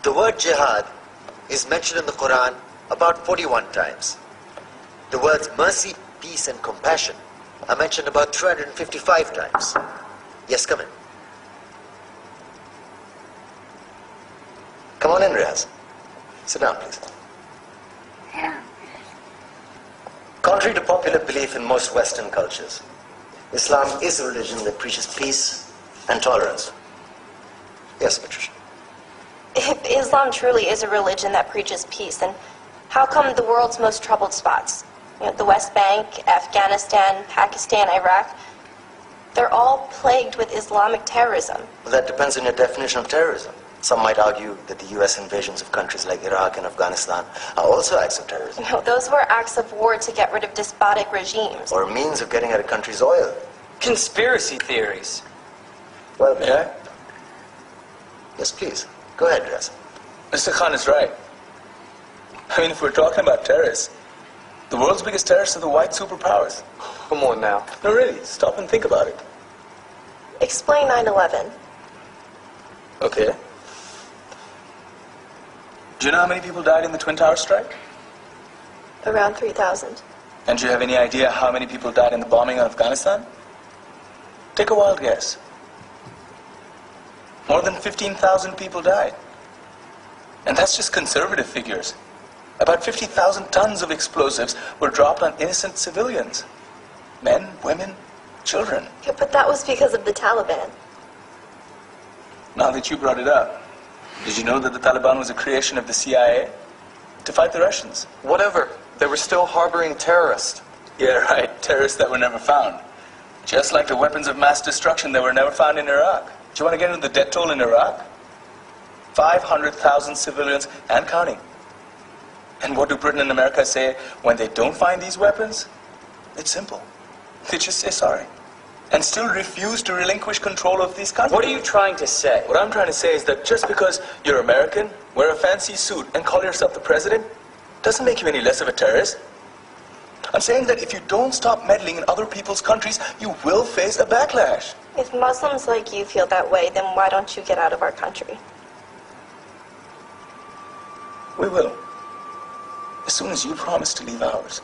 The word jihad is mentioned in the Quran about 41 times. The words mercy, peace, and compassion are mentioned about 355 times. Yes, come in. Come on in, Riaz. Sit down, please. Contrary to popular belief in most Western cultures, Islam is a religion that preaches peace and tolerance. Yes, Patricia. If Islam truly is a religion that preaches peace, then how come the world's most troubled spots, the West Bank, Afghanistan, Pakistan, Iraq, they're all plagued with Islamic terrorism? Well, that depends on your definition of terrorism. Some might argue that the U.S. invasions of countries like Iraq and Afghanistan are also acts of terrorism. No, those were acts of war to get rid of despotic regimes. Or a means of getting at a country's oil. Conspiracy theories. Well, may I? Yes, please. Go ahead, Riaz. Mr. Khan is right. I mean, if we're talking about terrorists, the world's biggest terrorists are the white superpowers. Come on now. No, really, stop and think about it. Explain 9/11. Okay. Do you know how many people died in the Twin Towers strike? Around 3,000. And do you have any idea how many people died in the bombing of Afghanistan? Take a wild guess. More than 15,000 people died. And that's just conservative figures. About 50,000 tons of explosives were dropped on innocent civilians. Men, women, children. Yeah, but that was because of the Taliban. Now that you brought it up, did you know that the Taliban was a creation of the CIA to fight the Russians? Whatever. They were still harboring terrorists. Yeah, right. Terrorists that were never found. Just like the weapons of mass destruction that were never found in Iraq. Do you want to get into the death toll in Iraq? 500,000 civilians and counting. And what do Britain and America say when they don't find these weapons? It's simple. They just say sorry. And still refuse to relinquish control of these countries. What are you trying to say? What I'm trying to say is that just because you're American, wear a fancy suit, and call yourself the president, doesn't make you any less of a terrorist. I'm saying that if you don't stop meddling in other people's countries, you will face a backlash. If Muslims like you feel that way, then why don't you get out of our country? We will. As soon as you promise to leave ours.